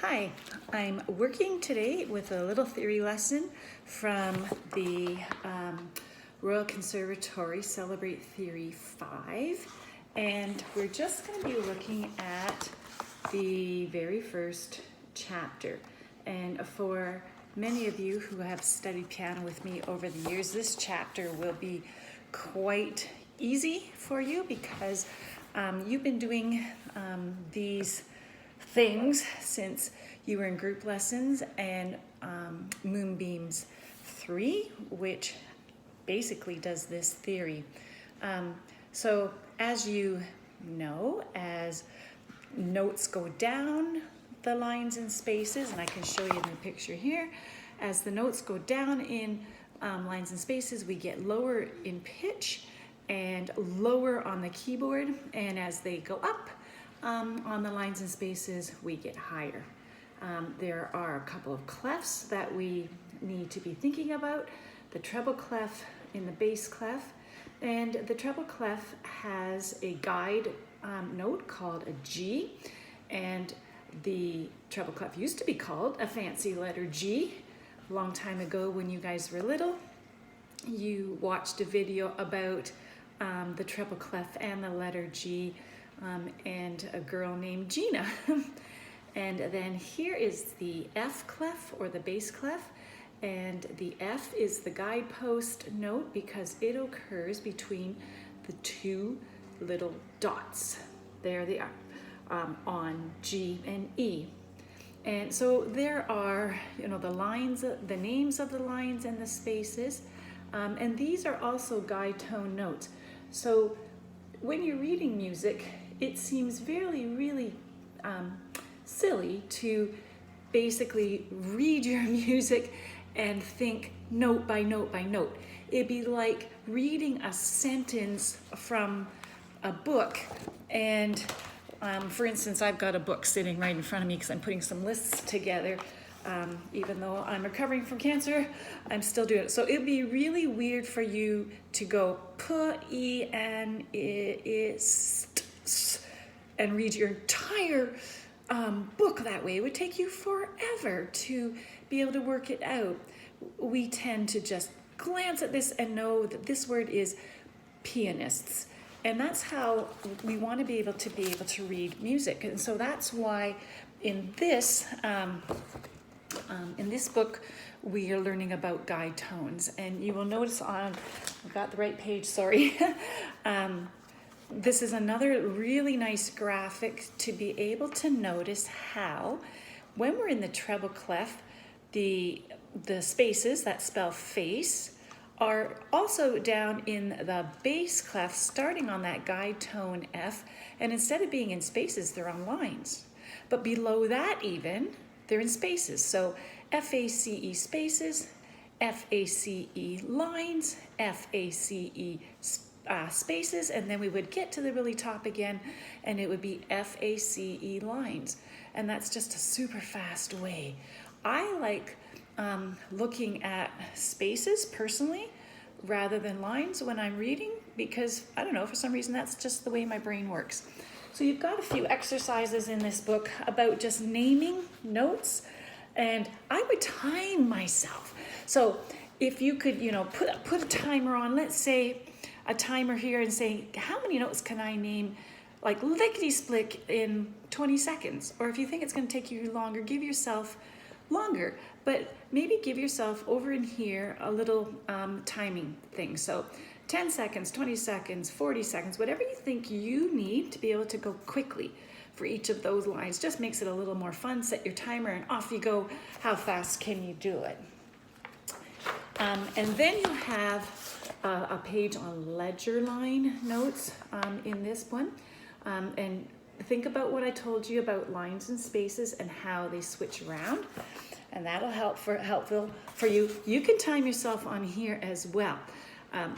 Hi, I'm working today with a little theory lesson from the Royal Conservatory Celebrate Theory 5, and we're just going to be looking at the very first chapter. And for many of you who have studied piano with me over the years, this chapter will be quite easy for you because you've been doing these things since you were in group lessons and Moonbeams 3, which basically does this theory. So as you know, as notes go down the lines and spaces, and I can show you in the picture here, as the notes go down in lines and spaces, we get lower in pitch and lower on the keyboard, and as they go up on the lines and spaces, we get higher. There are a couple of clefs that we need to be thinking about. The treble clef in the bass clef, and the treble clef has a guide note called a G, and the treble clef used to be called a fancy letter G. A long time ago when you guys were little, you watched a video about the treble clef and the letter G and a girl named Gina. And then here is the F clef or the bass clef, and the F is the guidepost note because it occurs between the two little dots. There they are on G and E. And so there are, the lines, the names of the lines and the spaces, and these are also guide tone notes. So when you're reading music, it seems really silly to basically read your music and think note by note by note. It'd be like reading a sentence from a book, and for instance, I've got a book sitting right in front of me because I'm putting some lists together. Even though I'm recovering from cancer, I'm still doing it. So it'd be really weird for you to go and read your entire book that way. It would take you forever to be able to work it out. We tend to just glance at this and know that this word is pianists. And that's how we want to be able to read music. And so that's why in this book, we are learning about guide tones. And you will notice I've got the right page, sorry. This is another really nice graphic to be able to notice how, when we're in the treble clef, the spaces that spell face are also down in the bass clef, starting on that guide tone F, and instead of being in spaces, they're on lines. But below that even, they're in spaces. So F-A-C-E spaces, F-A-C-E lines, F-A-C-E spaces, and then we would get to the really top again, and it would be F-A-C-E lines. And that's just a super fast way. I like looking at spaces personally rather than lines when I'm reading because, I don't know, for some reason that's just the way my brain works. So you've got a few exercises in this book about just naming notes, and I would time myself. So if you could, put a timer on, let's say a timer here, and say, how many notes can I name, like lickety-split in 20 seconds? Or if you think it's going to take you longer, give yourself longer, but maybe give yourself over in here a little timing thing. So 10 seconds, 20 seconds, 40 seconds, whatever you think you need to be able to go quickly for each of those lines. Just makes it a little more fun. Set your timer and off you go. How fast can you do it? And then you have a page on ledger line notes in this one. And think about what I told you about lines and spaces and how they switch around. And that'll helpful for you. You can time yourself on here as well.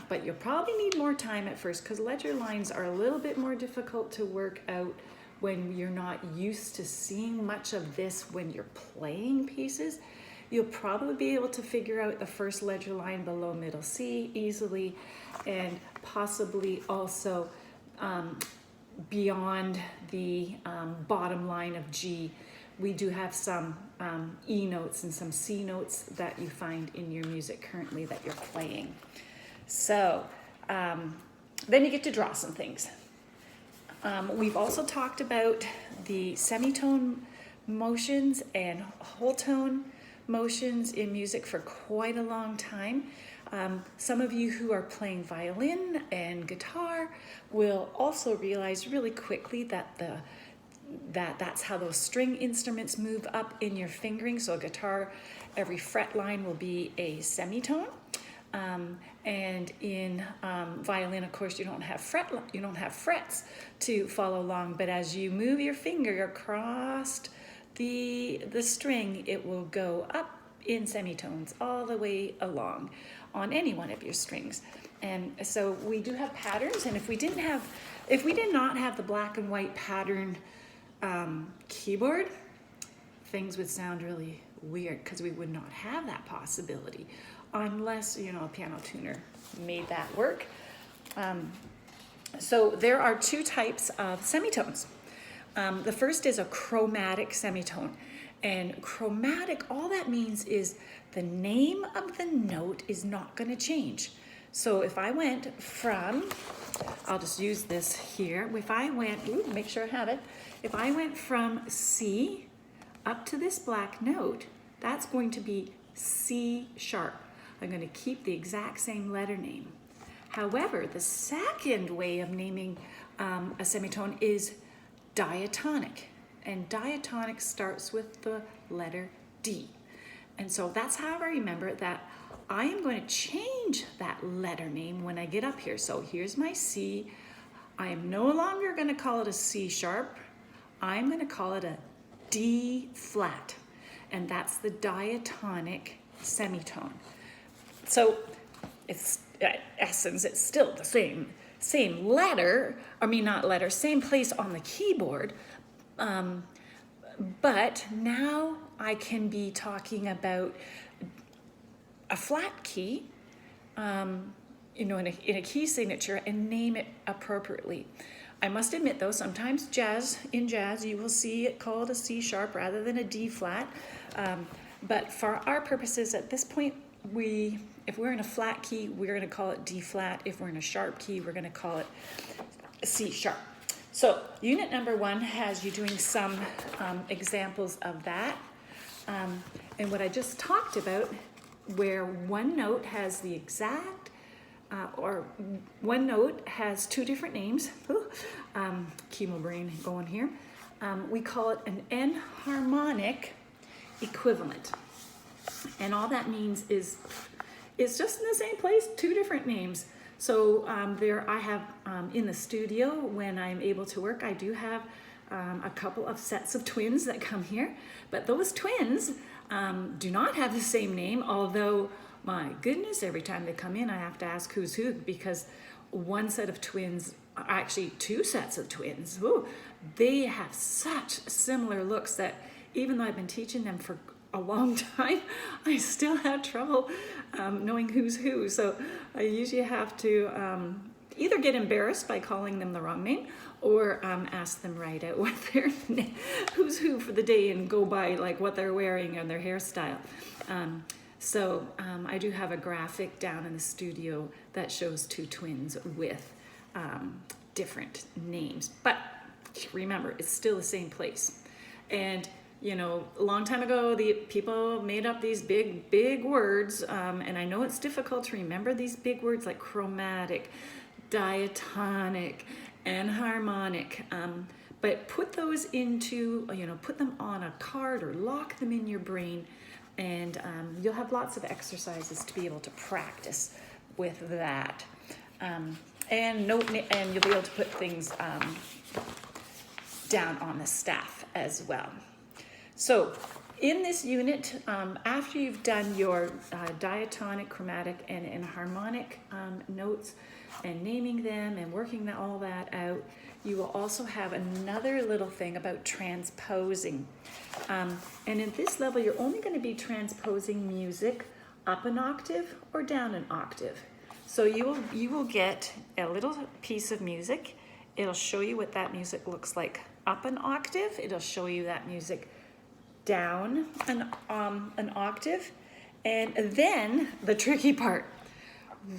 But you'll probably need more time at first because ledger lines are a little bit more difficult to work out when you're not used to seeing much of this when you're playing pieces. You'll probably be able to figure out the first ledger line below middle C easily, and possibly also beyond the bottom line of G we do have some E notes and some C notes that you find in your music currently that you're playing. So then you get to draw some things. We've also talked about the semitone motions and whole tone motions in music for quite a long time. Some of you who are playing violin and guitar will also realize really quickly that that's how those string instruments move up in your fingering. So a guitar, every fret line will be a semitone. And in violin, of course, you don't have frets to follow along. But as you move your finger across the string, it will go up in semitones all the way along on any one of your strings. And so we do have patterns. And if we did not have the black and white pattern keyboard, things would sound really weird because we would not have that possibility unless, you know, a piano tuner made that work. So there are two types of semitones. The first is a chromatic semitone. And chromatic, all that means is the name of the note is not going to change. So if I went from, I'll just use this here. If I went, make sure I have it. If I went from C up to this black note, that's going to be C sharp. I'm going to keep the exact same letter name. However, the second way of naming a semitone is diatonic. And diatonic starts with the letter D. And so that's how I remember that I am going to change that letter name when I get up here. So here's my C. I am no longer going to call it a C sharp. I'm going to call it a D flat. And that's the diatonic semitone. So it's, in essence, it's still the same letter, same place on the keyboard, but now I can be talking about a flat key, in a key signature and name it appropriately. I must admit though, sometimes in jazz, you will see it called a C sharp rather than a D flat. But for our purposes at this point, if we're in a flat key, we're going to call it D flat. If we're in a sharp key, we're going to call it C sharp. So unit number 1 has you doing some examples of that. And what I just talked about, where one note has the exact, or one note has two different names, chemo brain going here, we call it an enharmonic equivalent. And all that means is it's just in the same place, two different names. So I have in the studio, when I'm able to work, I do have a couple of sets of twins that come here. But those twins do not have the same name, although, my goodness, every time they come in, I have to ask who's who, because one set of twins, actually two sets of twins, they have such similar looks that even though I've been teaching them for a long time, I still have trouble knowing who's who. So I usually have to either get embarrassed by calling them the wrong name, or ask them right out what their who's who for the day and go by like what they're wearing and their hairstyle. So I do have a graphic down in the studio that shows two twins with different names. But remember, it's still the same place. And you know, a long time ago, the people made up these big words, and I know it's difficult to remember these big words like chromatic, diatonic, enharmonic, but put those into, put them on a card or lock them in your brain, and you'll have lots of exercises to be able to practice with that. And you'll be able to put things down on the staff as well. So in this unit, after you've done your diatonic, chromatic, and enharmonic notes and naming them and working all that out, you will also have another little thing about transposing. And in this level, you're only going to be transposing music up an octave or down an octave. So you will get a little piece of music. It'll show you what that music looks like up an octave. It'll show you that music down an octave, and then the tricky part,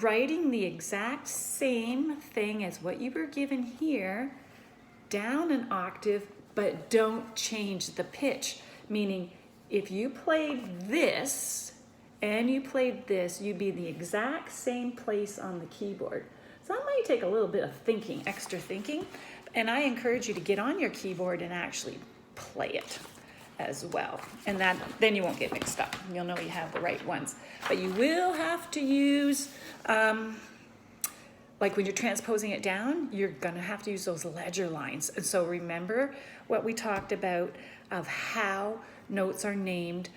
writing the exact same thing as what you were given here, down an octave, but don't change the pitch. Meaning, if you played this and you played this, you'd be in the exact same place on the keyboard. So that might take a little bit of thinking, extra thinking, and I encourage you to get on your keyboard and actually play it as well. And then you won't get mixed up. You'll know you have the right ones. But you will have to use, like when you're transposing it down, you're gonna have to use those ledger lines. And so remember what we talked about of how notes are named,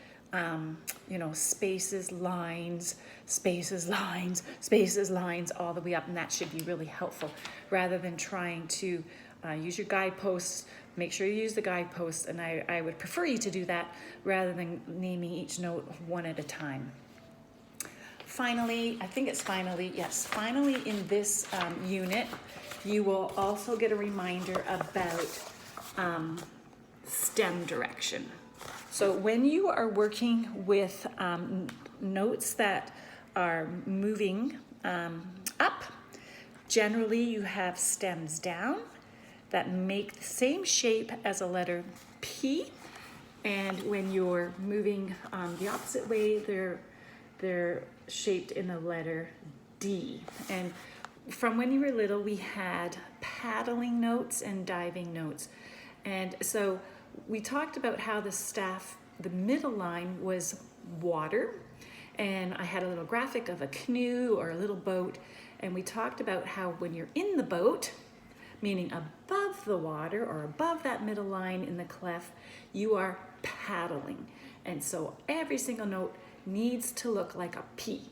you know, spaces, lines, spaces, lines, spaces, lines, all the way up. And that should be really helpful rather than trying to use your guideposts. Make sure you use the guideposts, and I would prefer you to do that rather than naming each note one at a time. Finally, I think it's finally, yes, finally in this unit, you will also get a reminder about stem direction. So when you are working with notes that are moving up, generally you have stems down that make the same shape as a letter P, and when you're moving the opposite way, they're shaped in a letter D. And from when you were little, we had paddling notes and diving notes. And so we talked about how the staff, the middle line was water, and I had a little graphic of a canoe or a little boat, and we talked about how when you're in the boat, meaning above the water or above that middle line in the clef, you are paddling. And so every single note needs to look like a P.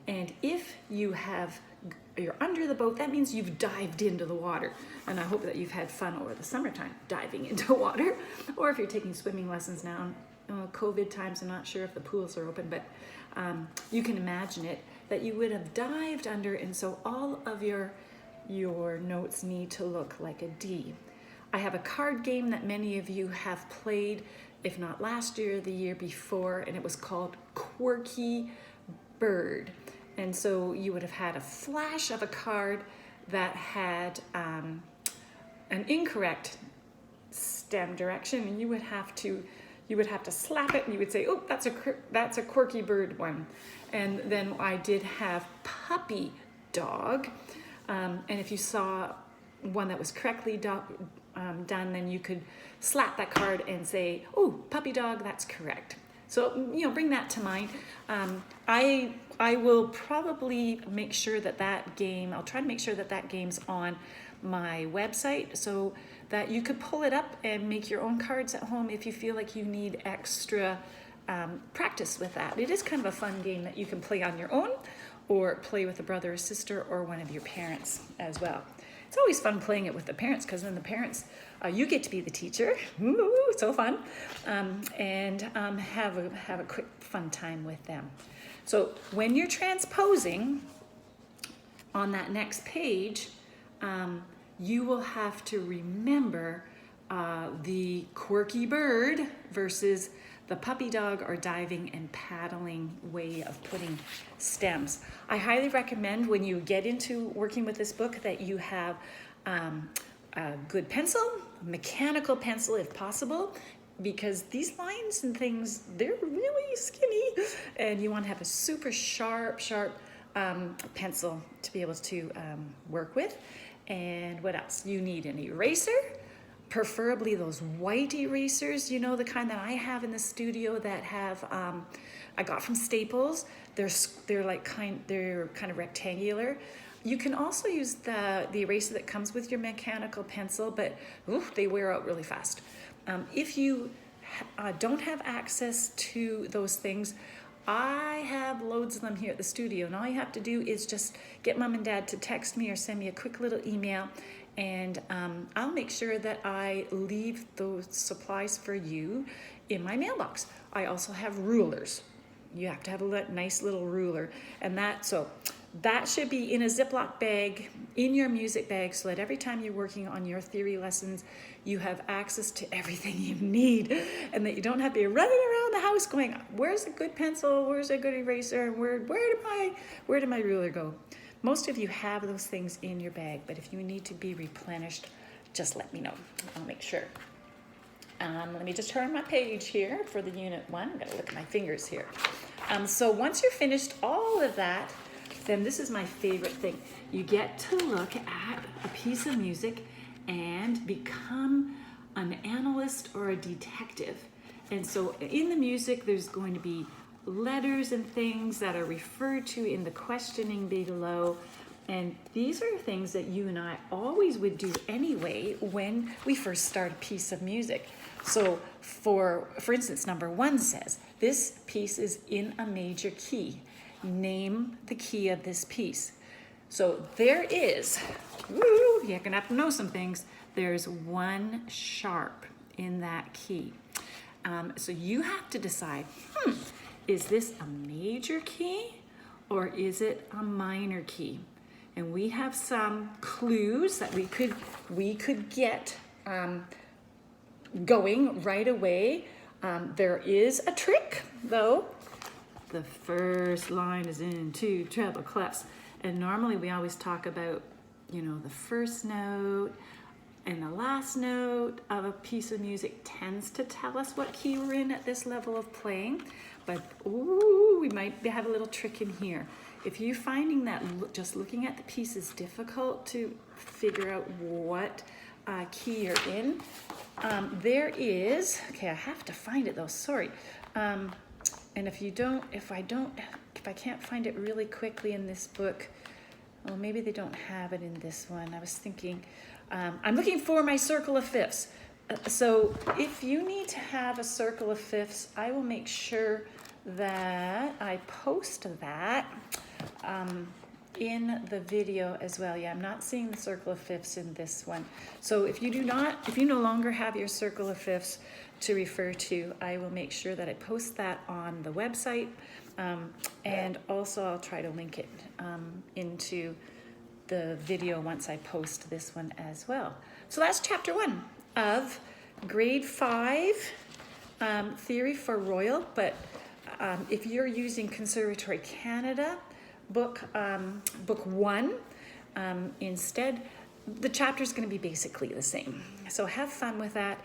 And if you're under the boat, that means you've dived into the water. And I hope that you've had fun over the summertime diving into water. Or if you're taking swimming lessons now, COVID times, I'm not sure if the pools are open, but you can imagine it, that you would have dived under, and so all of your notes need to look like a D. I have a card game that many of you have played, if not last year, the year before, and it was called Quirky Bird. And so you would have had a flash of a card that had an incorrect stem direction, and you would have to slap it, and you would say, oh, that's a Quirky Bird one. And then I did have Puppy Dog. And if you saw one that was correctly done, then you could slap that card and say, oh, Puppy Dog, that's correct. So, bring that to mind. I will probably make sure I'll try to make sure that game's on my website so that you could pull it up and make your own cards at home if you feel like you need extra practice with that. It is kind of a fun game that you can play on your own, or play with a brother or sister or one of your parents as well. It's always fun playing it with the parents, because then the parents, you get to be the teacher. Ooh, so fun. And have a quick fun time with them. So when you're transposing on that next page, you will have to remember the quirky bird versus the puppy dog or diving and paddling way of putting stems. I highly recommend when you get into working with this book that you have a good pencil, a mechanical pencil if possible, because these lines and things, they're really skinny, and you want to have a super sharp pencil to be able to work with. And what else? You need an eraser, preferably those white erasers, the kind that I have in the studio that have, I got from Staples. They're kind of rectangular. You can also use the eraser that comes with your mechanical pencil, but they wear out really fast. If you don't have access to those things, I have loads of them here at the studio, and all you have to do is just get mom and dad to text me or send me a quick little email, and I'll make sure that I leave those supplies for you in my mailbox. I also have rulers. You have to have a nice little ruler, and that should be in a Ziploc bag in your music bag, so that every time you're working on your theory lessons, you have access to everything you need, and that you don't have to be running around the house going, where's a good pencil, where's a good eraser, where did my ruler go? Most of you have those things in your bag, but if you need to be replenished, just let me know. I'll make sure. Let me just turn my page here for the unit 1. I'm gonna look at my fingers here. So once you're finished all of that, then this is my favorite thing. You get to look at a piece of music and become an analyst or a detective. And so in the music, there's going to be letters and things that are referred to in the questioning below. And these are things that you and I always would do anyway when we first start a piece of music. So for instance, number 1 says, this piece is in a major key. Name the key of this piece. So there is, you're gonna have to know some things. There's 1 sharp in that key. So you have to decide, is this a major key or is it a minor key? And we have some clues that we could get going right away. There is a trick though. The first line is in 2 treble clefs, and normally we always talk about, the first note and the last note of a piece of music tends to tell us what key we're in at this level of playing, but we might have a little trick in here. If you're finding that just looking at the piece is difficult to figure out what key you're in, there is, okay, I have to find it though, sorry. And if I can't find it really quickly in this book, well, maybe they don't have it in this one. I was thinking, I'm looking for my circle of fifths. So if you need to have a circle of fifths, I will make sure that I post that in the video as well. Yeah, I'm not seeing the circle of fifths in this one. So if you no longer have your circle of fifths to refer to, I will make sure that I post that on the website, and also I'll try to link it into the video once I post this one as well. So that's chapter 1 of grade 5 theory for Royal, but if you're using Conservatory Canada book 1 instead, the chapter is going to be basically the same. So have fun with that.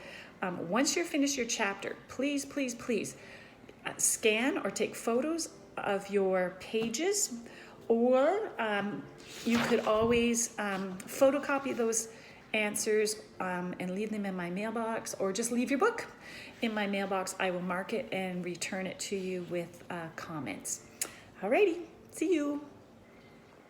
Once you're finished your chapter, please scan or take photos of your pages, or you could always photocopy those answers and leave them in my mailbox, or just leave your book in my mailbox. I will mark it and return it to you with comments. Alrighty, see you.